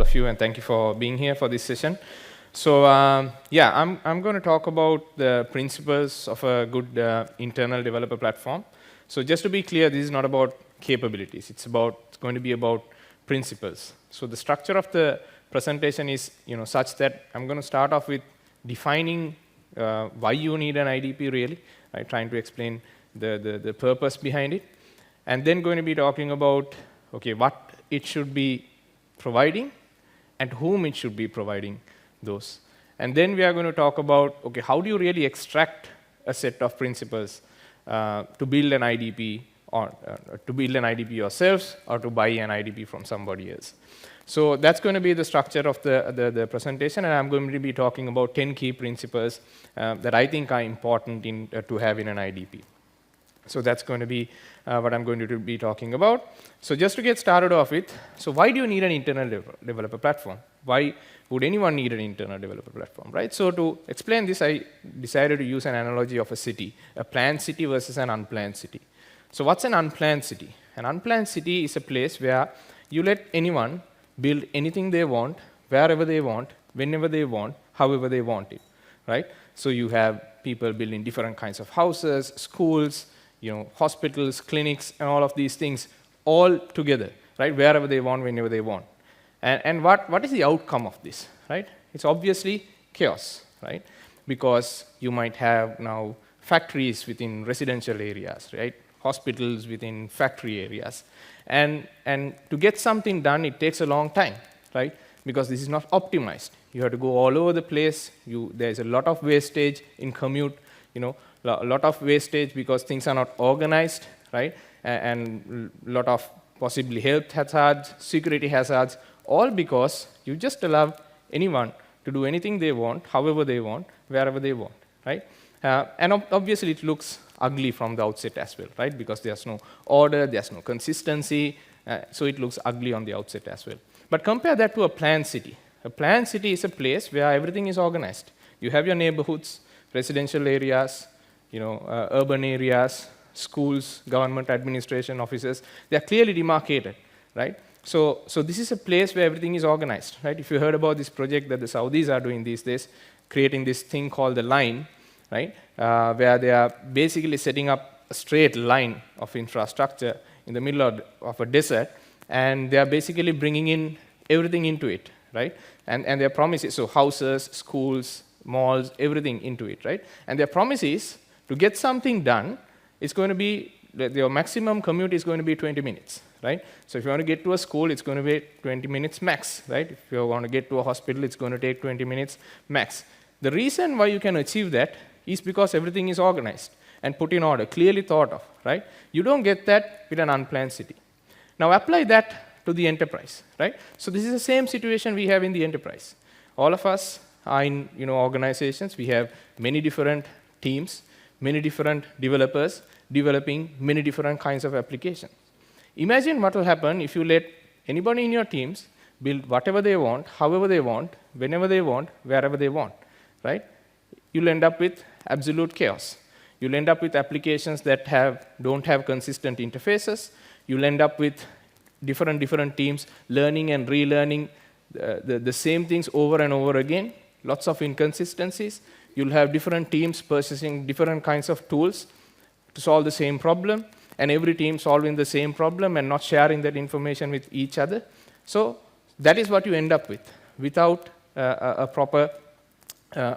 all of you, and thank you for being here for this session. So yeah, I'm going to talk about the principles of a good internal developer platform. So just to be clear, this is not about capabilities. It's going to be about principles. So the structure of the presentation is such that I'm going to start off with defining why you need an IDP really, right? Trying to explain the purpose behind it, and then going to be talking about what it should be providing and whom it should be providing those. And then we are going to talk about how do you really extract a set of principles to build an IDP, or to build an IDP yourselves, or to buy an IDP from somebody else. So that's going to be the structure of the presentation, and I'm going to be talking about 10 key principles that I think are important to have in an IDP. So that's going to be what I'm going to be talking about. So just to get started off with, so why do you need an internal developer platform? Why would anyone need an internal developer platform, right? So to explain this, I decided to use an analogy of a city, a planned city versus an unplanned city. So what's an unplanned city? An unplanned city is a place where you let anyone build anything they want, wherever they want, whenever they want, however they want it, right? So you have people building different kinds of houses, schools, hospitals, clinics, and all of these things all together, right? Wherever they want, whenever they want. And what is the outcome of this, right? It's obviously chaos, right? Because you might have now factories within residential areas, right? Hospitals within factory areas. And to get something done, it takes a long time, right? Because this is not optimized. You have to go all over the place. There's a lot of wastage in commute, a lot of wastage because things are not organized, right? And a lot of possibly health hazards, security hazards, all because you just allow anyone to do anything they want, however they want, wherever they want, right? And obviously it looks ugly from the outset as well, right? Because there's no order, there's no consistency, so it looks ugly on the outset as well. But compare that to a planned city. A planned city is a place where everything is organized. You have your neighborhoods, residential areas, urban areas, schools, government administration offices. They are clearly demarcated, right? So this is a place where everything is organized, right? If you heard about this project that the Saudis are doing these days, creating this thing called the line, right? Where they are basically setting up a straight line of infrastructure in the middle of a desert, and they are basically bringing in everything into it, right? And their promise is, so houses, schools, malls, everything into it, right? And their promise is, to get something done, it's going to be, your maximum commute is going to be 20 minutes, right? So if you want to get to a school, it's going to be 20 minutes max, right? If you want to get to a hospital, it's going to take 20 minutes max. The reason why you can achieve that is because everything is organized and put in order, clearly thought of, right? You don't get that with an unplanned city. Now apply that to the enterprise, right? So this is the same situation we have in the enterprise. All of us are in organizations. We have many different teams, many different developers developing many different kinds of applications. Imagine what will happen if you let anybody in your teams build whatever they want, however they want, whenever they want, wherever they want, right? You'll end up with absolute chaos. You'll end up with applications that don't have consistent interfaces. You'll end up with different teams learning and relearning the same things over and over again, lots of inconsistencies. You'll have different teams purchasing different kinds of tools to solve the same problem, and every team solving the same problem and not sharing that information with each other. So that is what you end up with, without a proper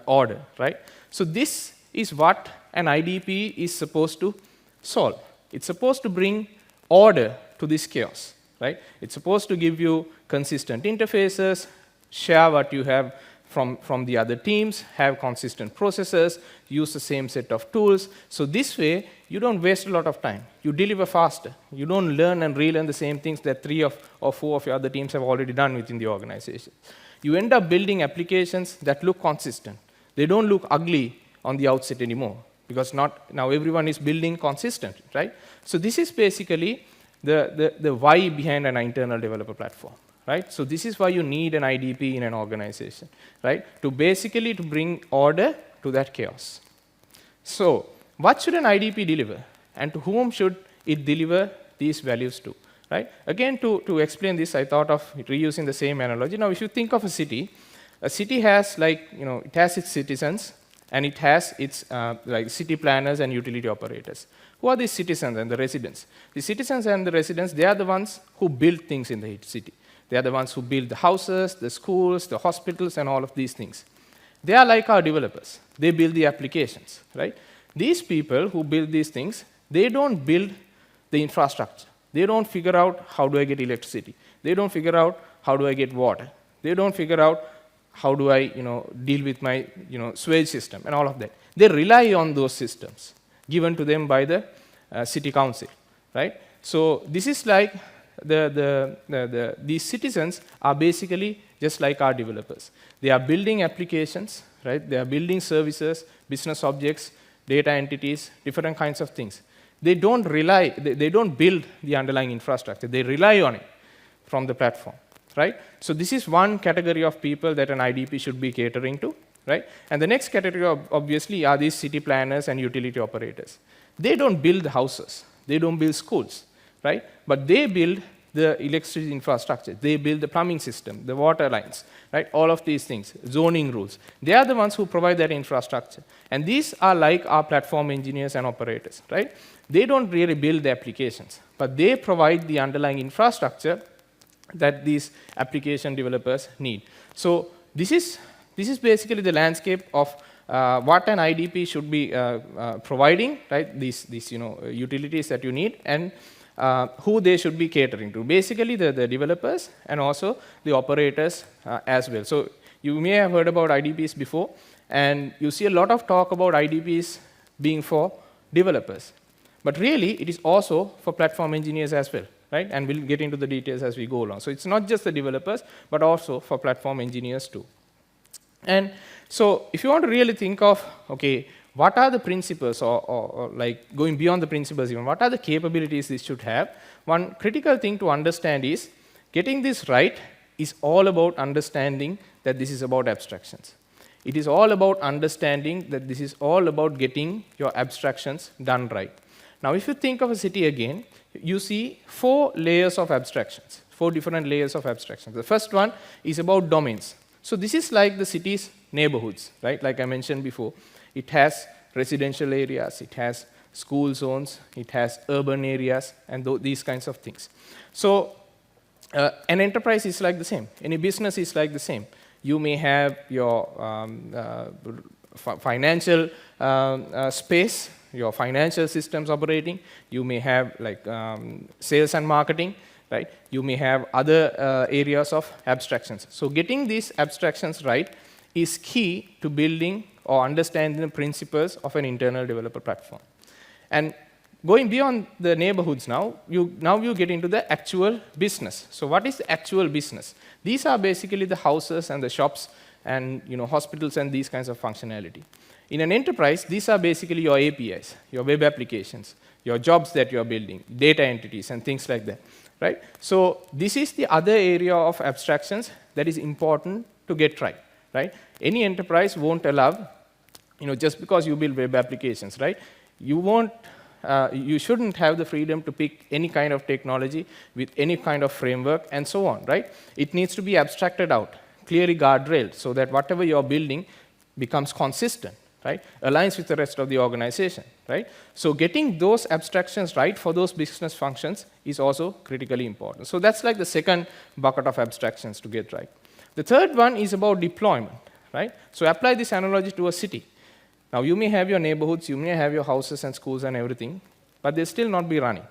order, right? So this is what an IDP is supposed to solve. It's supposed to bring order to this chaos, right? It's supposed to give you consistent interfaces, share what you have from the other teams, have consistent processes, use the same set of tools. So this way, you don't waste a lot of time. You deliver faster. You don't learn and relearn the same things that 3 or 4 of your other teams have already done within the organization. You end up building applications that look consistent. They don't look ugly on the outset anymore, because now everyone is building consistent, right? So this is basically the why behind an internal developer platform, right? So this is why you need an IDP in an organization, right? To bring order to that chaos. So what should an IDP deliver? And to whom should it deliver these values to, right? Again, to explain this, I thought of reusing the same analogy. Now, if you think of a city has it has its citizens, and it has its like city planners and utility operators. Who are these citizens and the residents? The citizens and the residents, they are the ones who build things in the city. They are the ones who build the houses, the schools, the hospitals, and all of these things. They are like our developers. They build the applications, right? These people who build these things, they don't build the infrastructure. They don't figure out how do I get electricity. They don't figure out how do I get water. They don't figure out how do I deal with my sewage system and all of that. They rely on those systems given to them by the city council, right? So this is like these citizens are basically just like our developers. They are building applications, right? They are building services, business objects, data entities, different kinds of things. They don't build the underlying infrastructure. They rely on it from the platform, right? So this is one category of people that an IDP should be catering to, right? And the next category, obviously, are these city planners and utility operators. They don't build houses. They don't build schools, right? But they build the electricity infrastructure. They build the plumbing system, the water lines, right? All of these things, zoning rules. They are the ones who provide that infrastructure. And these are like our platform engineers and operators, right? They don't really build the applications, but they provide the underlying infrastructure that these application developers need. So this is basically the landscape of what an IDP should be providing, right? These utilities that you need, and who they should be catering to. Basically, the developers and also the operators as well. So you may have heard about IDPs before, and you see a lot of talk about IDPs being for developers. But really, it is also for platform engineers as well, right? And we'll get into the details as we go along. So it's not just the developers, but also for platform engineers too. And so if you want to really think of, okay, what are the principles, or like going beyond the principles even, what are the capabilities this should have? One critical thing to understand is getting this right is all about understanding that this is about abstractions. It is all about understanding that this is all about getting your abstractions done right. Now, if you think of a city again, you see 4 layers of abstractions, 4 different layers of abstractions. The first one is about domains. So this is like the city's neighborhoods, right? Like I mentioned before. It has residential areas, it has school zones, it has urban areas, and these kinds of things. So an enterprise is like the same. Any business is like the same. You may have your financial space, your financial systems operating. You may have like sales and marketing, right? You may have other areas of abstractions. So getting these abstractions right is key to building or understanding the principles of an internal developer platform. And going beyond the neighborhoods now you get into the actual business. So what is the actual business? These are basically the houses and the shops and hospitals and these kinds of functionality. In an enterprise, these are basically your APIs, your web applications, your jobs that you're building, data entities and things like that, right? So this is the other area of abstractions that is important to get right, right? Any enterprise won't allow, just because you build web applications, right? You shouldn't have the freedom to pick any kind of technology with any kind of framework and so on, right? It needs to be abstracted out, clearly guardrailed, so that whatever you're building becomes consistent, right? Aligns with the rest of the organization, right? So getting those abstractions right for those business functions is also critically important. So that's like the second bucket of abstractions to get right. The third one is about deployment, right? So apply this analogy to a city. Now, you may have your neighborhoods, you may have your houses and schools and everything, but they'll still not be running.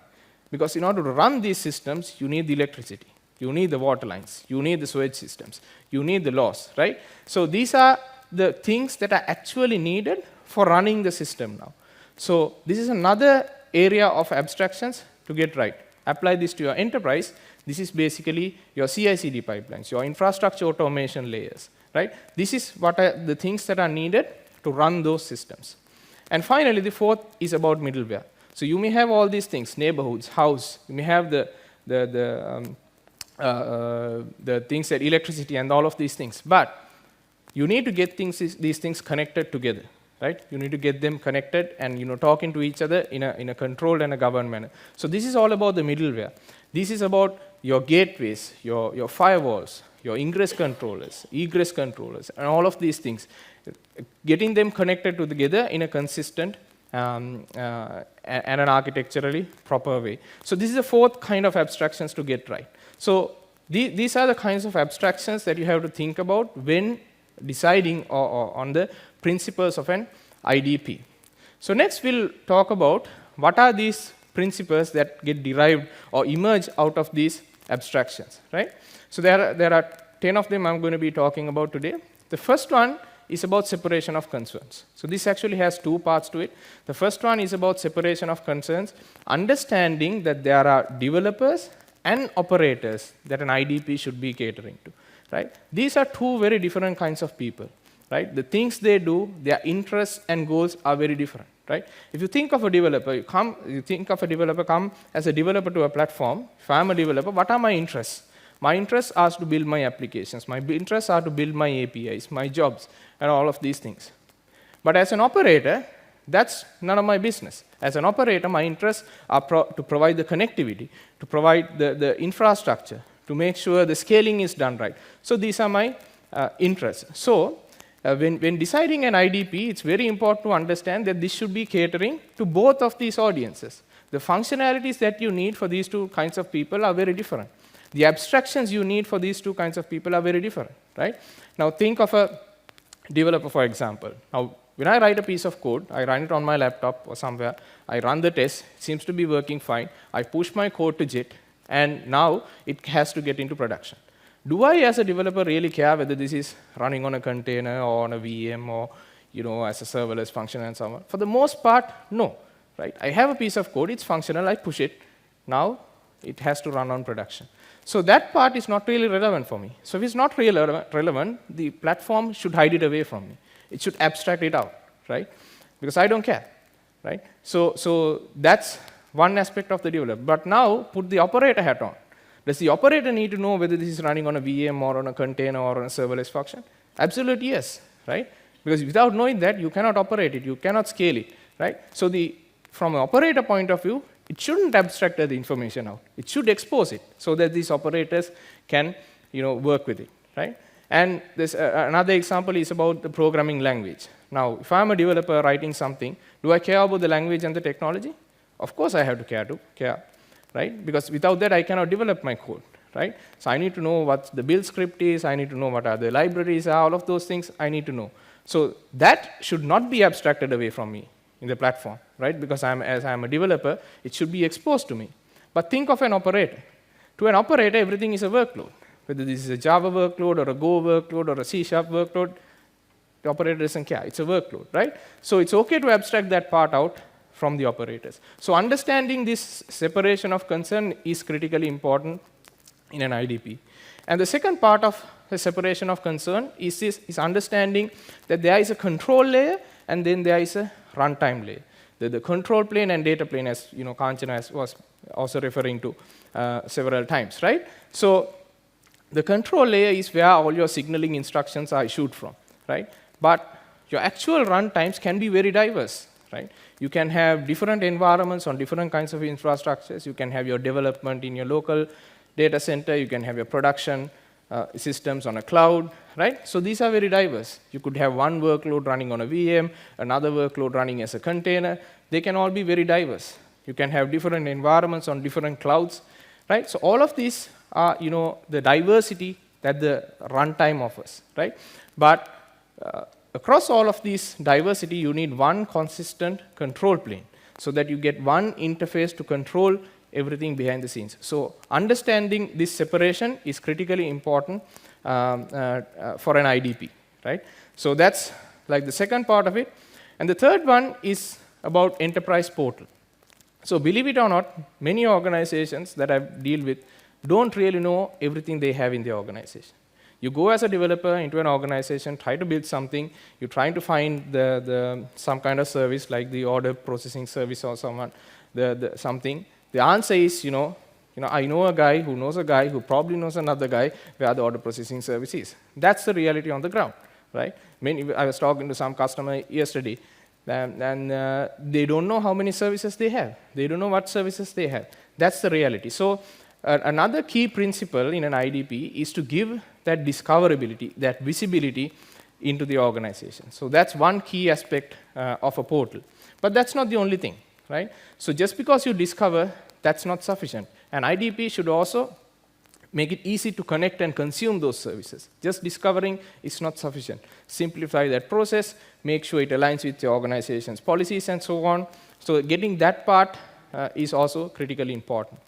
Because in order to run these systems, you need the electricity, you need the water lines, you need the sewage systems, you need the laws, right? So these are the things that are actually needed for running the system now. So this is another area of abstractions to get right. Apply this to your enterprise. This is basically your CI/CD pipelines, your infrastructure automation layers, right? This is what are the things that are needed to run those systems. And finally, the fourth is about middleware. So you may have all these things, neighborhoods, house, you may have the things that electricity and all of these things, but you need to get these things connected together, right? You need to get them connected and talking to each other in a controlled and a governed manner. So this is all about the middleware. This is about your gateways, your firewalls, your ingress controllers, egress controllers, and all of these things. Getting them connected together in a consistent and an architecturally proper way. So this is the fourth kind of abstractions to get right. So these are the kinds of abstractions that you have to think about when deciding on the principles of an IDP. So next we'll talk about what are these principles that get derived or emerge out of these abstractions, right? So there are 10 of them I'm going to be talking about today. The first one is about separation of concerns. So this actually has two parts to it. The first one is about separation of concerns, understanding that there are developers and operators that an IDP should be catering to, right? These are two very different kinds of people, right? The things they do, their interests and goals are very different, right? If you think of a developer, you think of a developer come as a developer to a platform. If I'm a developer, what are my interests? My interests are to build my applications. My interests are to build my APIs, my jobs, and all of these things. But as an operator, that's none of my business. As an operator, my interests are to provide the connectivity, to provide the infrastructure, to make sure the scaling is done right. So these are my interests. So when deciding an IDP, it's very important to understand that this should be catering to both of these audiences. The functionalities that you need for these two kinds of people are very different. The abstractions you need for these two kinds of people are very different, right? Now think of a developer, for example. Now, when I write a piece of code, I run it on my laptop or somewhere, I run the test, it seems to be working fine, I push my code to JIT, and now it has to get into production. Do I, as a developer, really care whether this is running on a container or on a VM or as a serverless function and so on? For the most part, no. Right? I have a piece of code, it's functional, I push it, now it has to run on production. So that part is not really relevant for me. So if it's not really relevant, the platform should hide it away from me. It should abstract it out, right? Because I don't care, right? So that's one aspect of the developer. But now put the operator hat on. Does the operator need to know whether this is running on a VM or on a container or on a serverless function? Absolutely yes, right? Because without knowing that, you cannot operate it, you cannot scale it, right? So from an operator point of view, it shouldn't abstract the information out. It should expose it so that these operators can work with it, right? And this, another example is about the programming language. Now, if I'm a developer writing something, do I care about the language and the technology? Of course I have to care, right? Because without that, I cannot develop my code, right? So I need to know what the build script is, I need to know what are the libraries are, all of those things I need to know. So that should not be abstracted away from me in the platform, right? Because as I'm a developer, it should be exposed to me. But think of an operator. To an operator, everything is a workload. Whether this is a Java workload or a Go workload or a C# workload, the operator doesn't care. It's a workload, right? So it's okay to abstract that part out from the operators. So understanding this separation of concern is critically important in an IDP. And the second part of the separation of concern is understanding that there is a control layer and then there is a runtime layer. The control plane and data plane, as Kanchana was also referring to several times, right? So the control layer is where all your signaling instructions are issued from, right? But your actual runtimes can be very diverse, right? You can have different environments on different kinds of infrastructures. You can have your development in your local data center. You can have your production systems on a cloud, right? So these are very diverse. You could have one workload running on a VM, another workload running as a container. They can all be very diverse. You can have different environments on different clouds, right? So all of these are, the diversity that the runtime offers, right? But across all of these diversity, you need one consistent control plane so that you get one interface to control everything behind the scenes. So understanding this separation is critically important for an IDP, right? So that's like the second part of it. And the third one is about enterprise portal. So believe it or not, many organizations that I deal with don't really know everything they have in their organization. You go as a developer into an organization, try to build something, you're trying to find some kind of service like the order processing service or something. The answer is, I know a guy who knows a guy who probably knows another guy where the order processing service is. That's the reality on the ground, right? I was talking to some customer yesterday, And they don't know how many services they have. They don't know what services they have. That's the reality. So another key principle in an IDP is to give that discoverability, that visibility into the organization. So that's one key aspect of a portal. But that's not the only thing, right? So just because you discover, that's not sufficient. An IDP should also make it easy to connect and consume those services. Just discovering is not sufficient. Simplify that process, make sure it aligns with your organization's policies and so on. So getting that part is also critically important.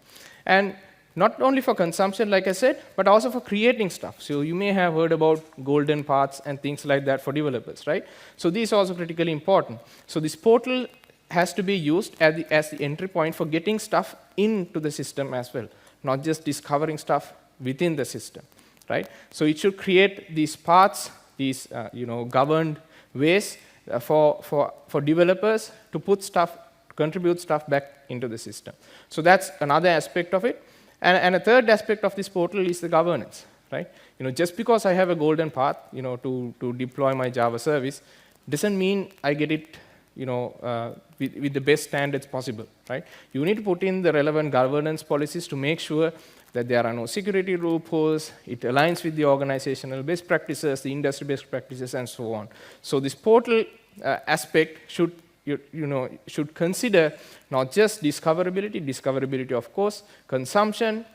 And not only for consumption, like I said, but also for creating stuff. So you may have heard about golden paths and things like that for developers, right? So these are also critically important. So this portal has to be used as the entry point for getting stuff into the system as well, not just discovering stuff within the system, right? So it should create these paths, these governed ways for developers to put stuff, contribute stuff back into the system. So that's another aspect of it. And a third aspect of this portal is the governance, right? Just because I have a golden path, to deploy my Java service, doesn't mean I get it, with the best standards possible, right? You need to put in the relevant governance policies to make sure that there are no security loopholes, it aligns with the organizational best practices, the industry best practices, and so on. So this portal aspect should consider not just discoverability of course, consumption,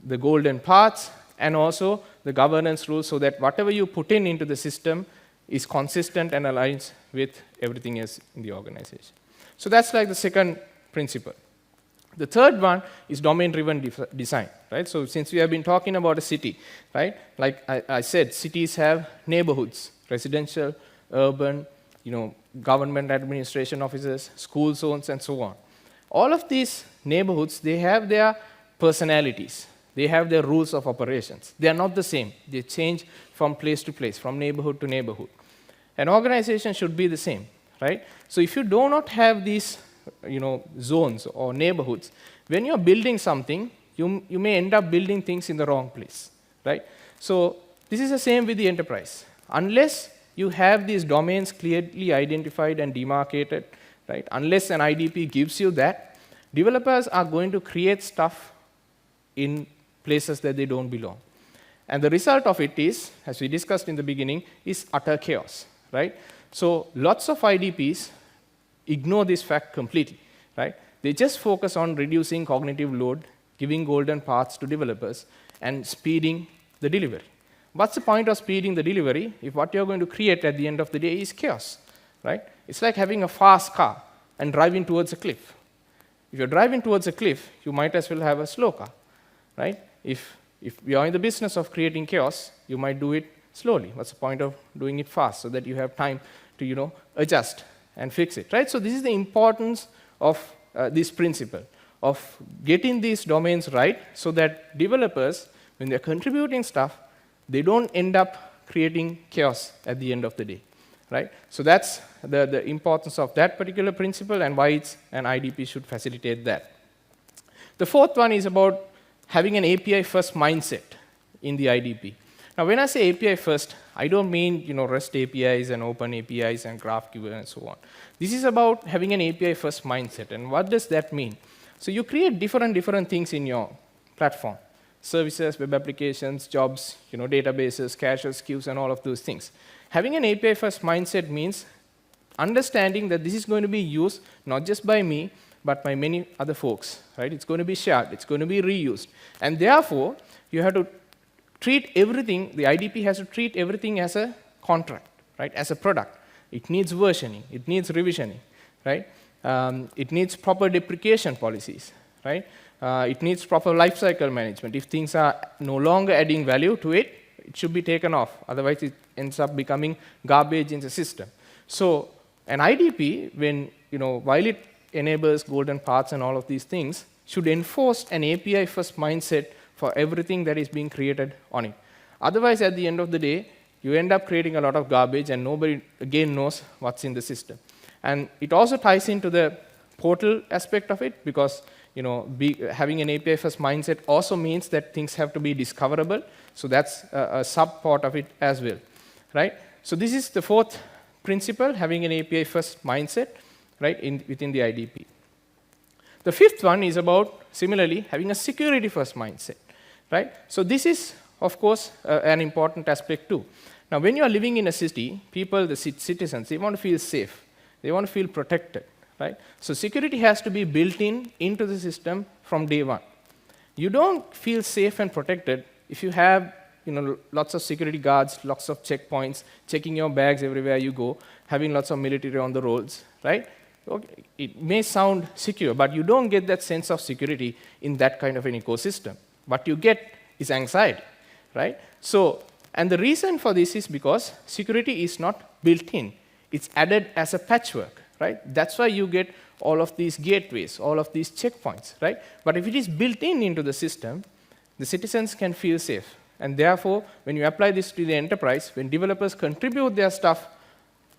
the golden paths, and also the governance rules so that whatever you put into the system is consistent and aligns with everything else in the organization. So that's like the second principle. The third one is domain-driven design, right? So since we have been talking about a city, right? Like I said, cities have neighborhoods, residential, urban, government administration offices, school zones, and so on. All of these neighborhoods, they have their personalities. They have their rules of operations. They are not the same. They change from place to place, from neighborhood to neighborhood. An organization should be the same, right? So if you do not have these zones or neighborhoods, when you're building something, you may end up building things in the wrong place, right? So this is the same with the enterprise. Unless you have these domains clearly identified and demarcated, right? Unless an IDP gives you that, developers are going to create stuff in places that they don't belong. And the result of it is, as we discussed in the beginning, is utter chaos, right? So lots of IDPs ignore this fact completely, right? They just focus on reducing cognitive load, giving golden paths to developers, and speeding the delivery. What's the point of speeding the delivery if what you're going to create at the end of the day is chaos, right? It's like having a fast car and driving towards a cliff. If you're driving towards a cliff, you might as well have a slow car, right? If we are in the business of creating chaos, you might do it slowly. What's the point of doing it fast so that you have time to adjust and fix it, right? So this is the importance of this principle of getting these domains right so that developers, when they're contributing stuff, they don't end up creating chaos at the end of the day, right? So that's the importance of that particular principle and why an IDP should facilitate that. The fourth one is about having an API-first mindset in the IDP. Now, when I say API first, I don't mean REST APIs and open APIs and GraphQL and so on. This is about having an API-first mindset. And what does that mean? So you create different things in your platform. Services, web applications, jobs, databases, caches, queues, and all of those things. Having an API-first mindset means understanding that this is going to be used not just by me, but by many other folks, right? It's going to be shared. It's going to be reused. And therefore, you have to treat everything, the IDP has to treat everything as a contract, right? As a product. It needs versioning. It needs revisioning, right? It needs proper deprecation policies, right? It needs proper lifecycle management. If things are no longer adding value to it, it should be taken off. Otherwise, it ends up becoming garbage in the system. So an IDP, while it enables golden paths and all of these things, should enforce an API-first mindset for everything that is being created on it. Otherwise, at the end of the day, you end up creating a lot of garbage and nobody, again, knows what's in the system. And it also ties into the portal aspect of it because having an API-first mindset also means that things have to be discoverable. So that's a sub-part of it as well, right? So this is the fourth principle, having an API first mindset, right, within the IDP. The fifth one is about, similarly, having a security first mindset, right? So this is, of course, an important aspect too. Now, when you are living in a city, people, the citizens, they want to feel safe. They want to feel protected, right? So security has to be built into the system from day one. You don't feel safe and protected if you have lots of security guards, lots of checkpoints, checking your bags everywhere you go, having lots of military on the roads, right? Okay. It may sound secure, but you don't get that sense of security in that kind of an ecosystem. What you get is anxiety, right? So, and the reason for this is because security is not built in. It's added as a patchwork, right? That's why you get all of these gateways, all of these checkpoints, right? But if it is built into the system, the citizens can feel safe. And therefore, when you apply this to the enterprise, when developers contribute their stuff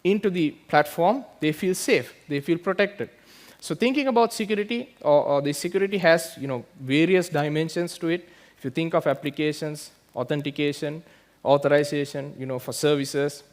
into the platform, they feel safe, they feel protected. So thinking about security, or the security has various dimensions to it. If you think of applications, authentication, authorization, for services,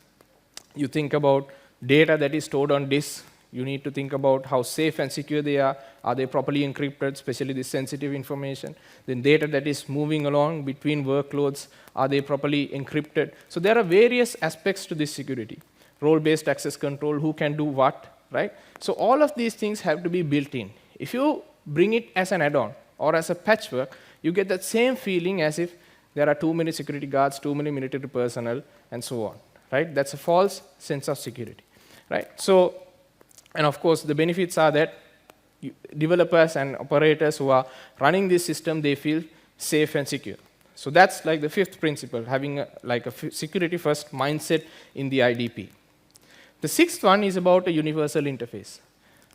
you think about data that is stored on disk. You need to think about how safe and secure they are. Are they properly encrypted, especially this sensitive information? Then data that is moving along between workloads, are they properly encrypted? So there are various aspects to this security. Role-based access control, who can do what, right? So all of these things have to be built in. If you bring it as an add-on or as a patchwork, you get that same feeling as if there are too many security guards, too many military personnel, and so on, right? That's a false sense of security, right? So, and of course, the benefits are that developers and operators who are running this system, they feel safe and secure. So that's like the fifth principle, having a security-first mindset in the IDP. The sixth one is about a universal interface.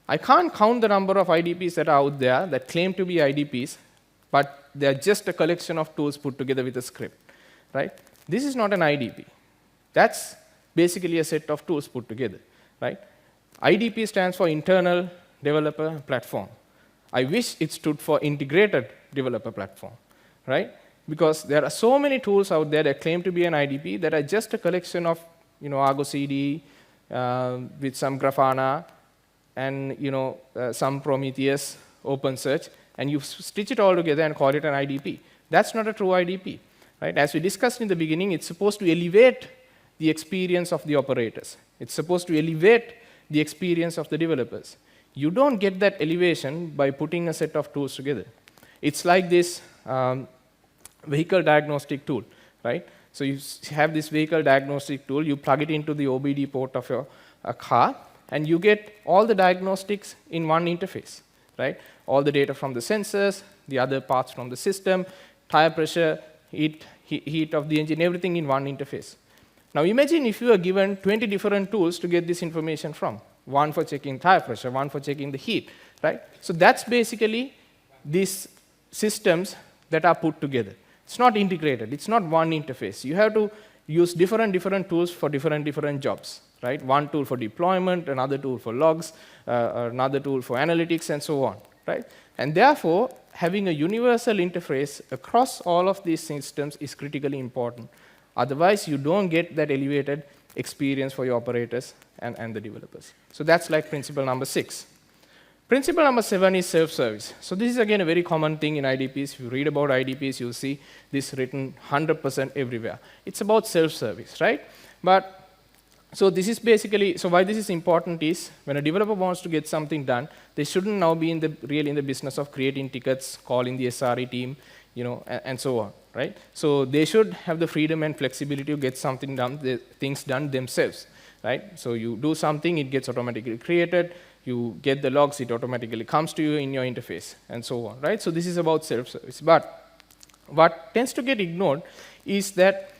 I can't count the number of IDPs that are out there that claim to be IDPs, but they're just a collection of tools put together with a script, right? This is not an IDP. That's basically a set of tools put together, right? IDP stands for Internal Developer Platform. I wish it stood for Integrated Developer Platform, right? Because there are so many tools out there that claim to be an IDP that are just a collection of, Argo CD with some Grafana and, some Prometheus OpenSearch, and you stitch it all together and call it an IDP. That's not a true IDP, right? As we discussed in the beginning, it's supposed to elevate the experience of the operators. It's supposed to elevate the experience of the developers. You don't get that elevation by putting a set of tools together. It's like this vehicle diagnostic tool, right? So you have this vehicle diagnostic tool, you plug it into the OBD port of your car, and you get all the diagnostics in one interface, right? All the data from the sensors, the other parts from the system, tire pressure, heat of the engine, everything in one interface. Now imagine if you are given 20 different tools to get this information from. One for checking tire pressure, one for checking the heat, right? So that's basically these systems that are put together. It's not integrated. It's not one interface. You have to use different tools for different jobs, right? One tool for deployment, another tool for logs, another tool for analytics, and so on, right? And therefore, having a universal interface across all of these systems is critically important. Otherwise, you don't get that elevated experience for your operators and the developers. So that's like principle number 6. Principle number 7 is self-service. So this is again a very common thing in IDPs. If you read about IDPs, you'll see this written 100% everywhere. It's about self-service, right? But so this is basically, so why this is important is when a developer wants to get something done, they shouldn't now be really in the business of creating tickets, calling the SRE team, and so on, right? So they should have the freedom and flexibility to get something done, things done themselves, right? So you do something, it gets automatically created. You get the logs, it automatically comes to you in your interface, and so on, right? So this is about self-service. But what tends to get ignored is that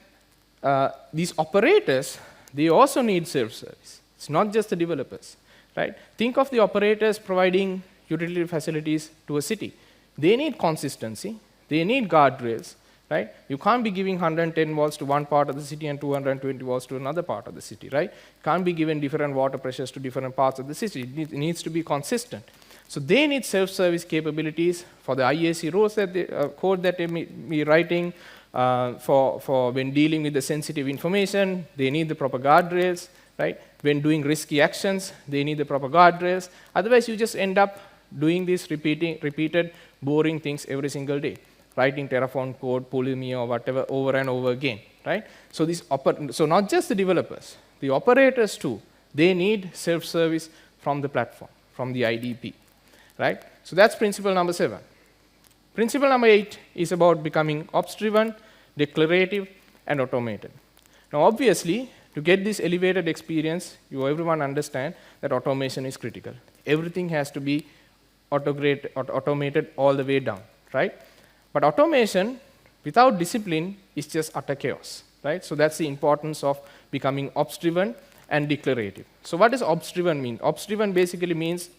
these operators, they also need self-service. It's not just the developers, right? Think of the operators providing utility facilities to a city. They need consistency. They need guardrails, right? You can't be giving 110 volts to one part of the city and 220 volts to another part of the city, right? Can't be given different water pressures to different parts of the city. It needs to be consistent. So they need self-service capabilities for the IAC rules that code that they may be writing, for when dealing with the sensitive information. They need the proper guardrails, right? When doing risky actions, they need the proper guardrails. Otherwise, you just end up doing these repeated, boring things every single day, writing Terraform code, Polymia, or whatever, over and over again, right? So so not just the developers, the operators too, they need self-service from the platform, from the IDP, right? So that's principle number 7. Principle number 8 is about becoming ops-driven, declarative, and automated. Now, obviously, to get this elevated experience, everyone understand that automation is critical. Everything has to be automated all the way down, right? But automation without discipline is just utter chaos, right? So that's the importance of becoming ops-driven and declarative. So what does ops-driven mean? Ops-driven basically means,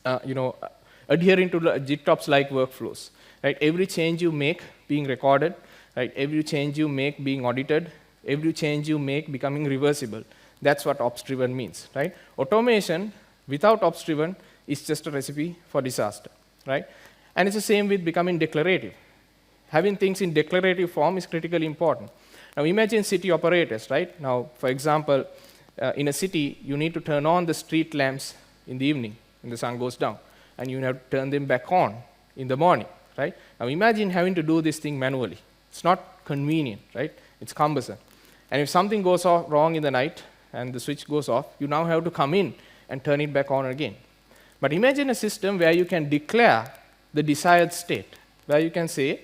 adhering to the GitOps-like workflows, right? Every change you make being recorded, right? Every change you make being audited, every change you make becoming reversible. That's what ops-driven means, right? Automation without ops-driven is just a recipe for disaster, right? And it's the same with becoming declarative. Having things in declarative form is critically important. Now imagine city operators, right? Now, for example, in a city, you need to turn on the street lamps in the evening when the sun goes down, and you have to turn them back on in the morning, right? Now imagine having to do this thing manually. It's not convenient, right? It's cumbersome. And if something goes wrong in the night and the switch goes off, you now have to come in and turn it back on again. But imagine a system where you can declare the desired state, where you can say,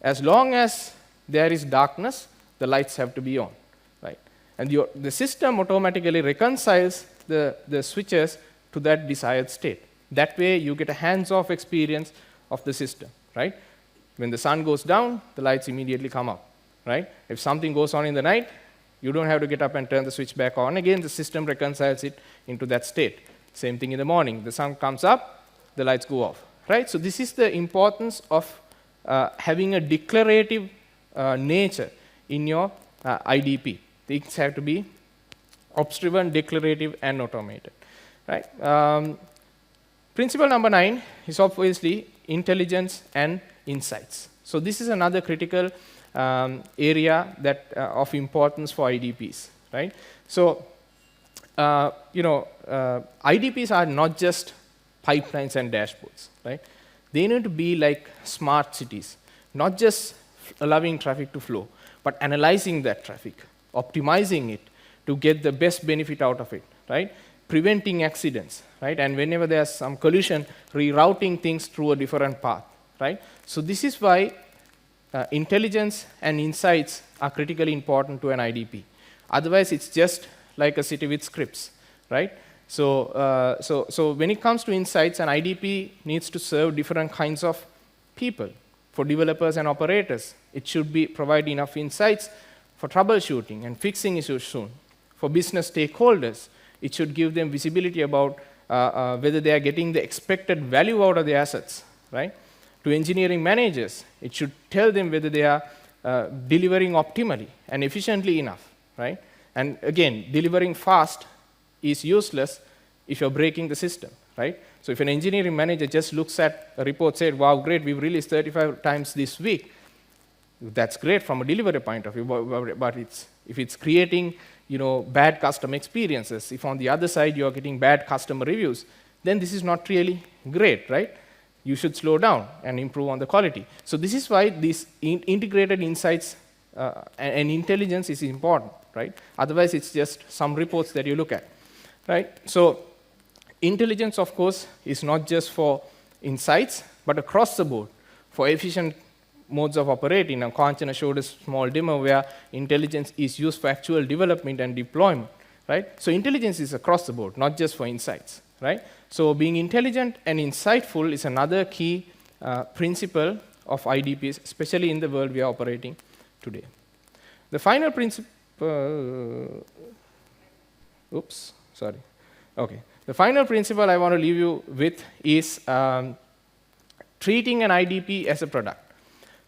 as long as there is darkness, the lights have to be on, right? And the system automatically reconciles the switches to that desired state. That way, you get a hands-off experience of the system, right? When the sun goes down, the lights immediately come up, right? If something goes on in the night, you don't have to get up and turn the switch back on. Again, the system reconciles it into that state. Same thing in the morning. The sun comes up, the lights go off, right? So this is the importance of having a declarative nature in your IDP. Things have to be ops-driven, declarative, and automated, right? Principle number 9 is obviously intelligence and insights. So this is another critical area that of importance for IDPs, right? So, IDPs are not just pipelines and dashboards, right? They need to be like smart cities, not just allowing traffic to flow, but analyzing that traffic, optimizing it to get the best benefit out of it, right? Preventing accidents, right? And whenever there's some collision, rerouting things through a different path, right? So this is why intelligence and insights are critically important to an IDP. Otherwise, it's just like a city with scripts, right? So when it comes to insights, an IDP needs to serve different kinds of people. For developers and operators, it should provide enough insights for troubleshooting and fixing issues soon. For business stakeholders, it should give them visibility about whether they are getting the expected value out of the assets, right? To engineering managers, it should tell them whether they are delivering optimally and efficiently enough, right? And again, delivering fast is useless if you're breaking the system, right? So if an engineering manager just looks at a report, said, wow, great, we've released 35 times this week, that's great from a delivery point of view, but if it's creating bad customer experiences, if on the other side you're getting bad customer reviews, then this is not really great, right? You should slow down and improve on the quality. So this is why these integrated insights and intelligence is important, right? Otherwise, it's just some reports that you look at, right? So intelligence, of course, is not just for insights, but across the board for efficient modes of operating. Now, Kanchana showed a small demo where intelligence is used for actual development and deployment, right? So intelligence is across the board, not just for insights, right? So being intelligent and insightful is another key principle of IDPs, especially in the world we are operating today. The final principle, The final principle I want to leave you with is treating an IDP as a product.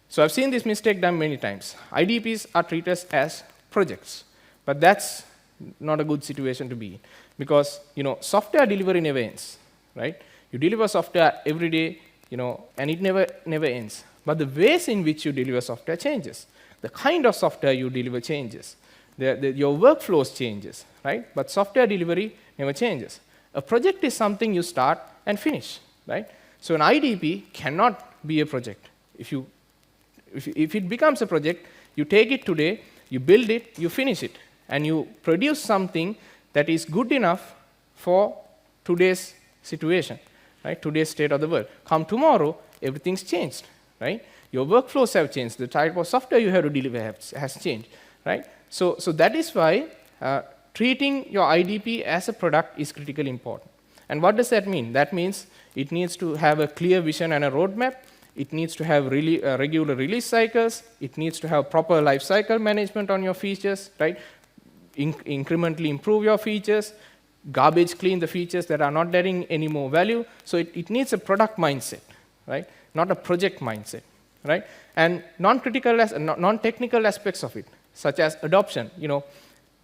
So I've seen this mistake done many times. IDPs are treated as projects, but that's not a good situation to be in, because software delivery never ends, right? You deliver software every day, and it never ends. But the ways in which you deliver software changes. The kind of software you deliver changes. Your workflows changes, right? But software delivery never changes. A project is something you start and finish, right? So an IDP cannot be a project. If it becomes a project, you take it today, you build it, you finish it, and you produce something that is good enough for today's situation, right? Today's state of the world. Come tomorrow, everything's changed, right? Your workflows have changed. The type of software you have to deliver has changed, right? So that is why treating your IDP as a product is critically important. And what does that mean? That means it needs to have a clear vision and a roadmap. It needs to have regular release cycles. It needs to have proper life cycle management on your features, right? Incrementally improve your features, garbage clean the features that are not adding any more value. So it needs a product mindset, right? Not a project mindset, right? And non-technical aspects of it, such as adoption.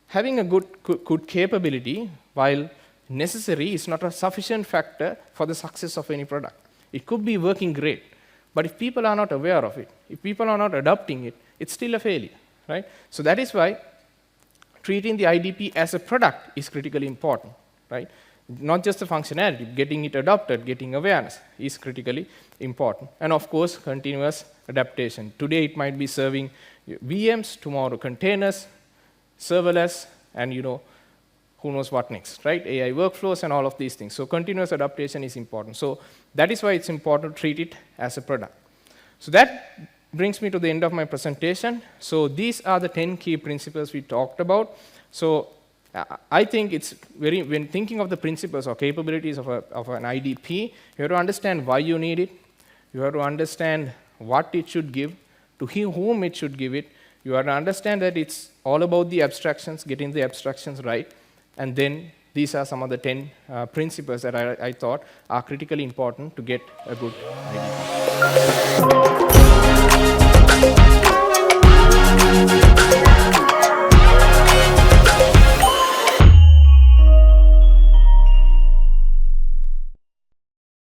Having a good capability, while necessary, is not a sufficient factor for the success of any product. It could be working great, but if people are not aware of it, if people are not adopting it, it's still a failure, right? So that is why treating the IDP as a product is critically important, right? Not just the functionality, getting it adopted, getting awareness is critically important. And of course, continuous adaptation. Today it might be serving VMs, tomorrow containers, serverless, and who knows what next, right? AI workflows and all of these things. So continuous adaptation is important. So that is why it's important to treat it as a product. So that brings me to the end of my presentation. So these are the 10 key principles we talked about. So I think it's when thinking of the principles or capabilities of an IDP, you have to understand why you need it. You have to understand what it should give, to whom it should give it. You have to understand that it's all about the abstractions, getting the abstractions right. And then these are some of the 10 principles that I thought are critically important to get a good IDP.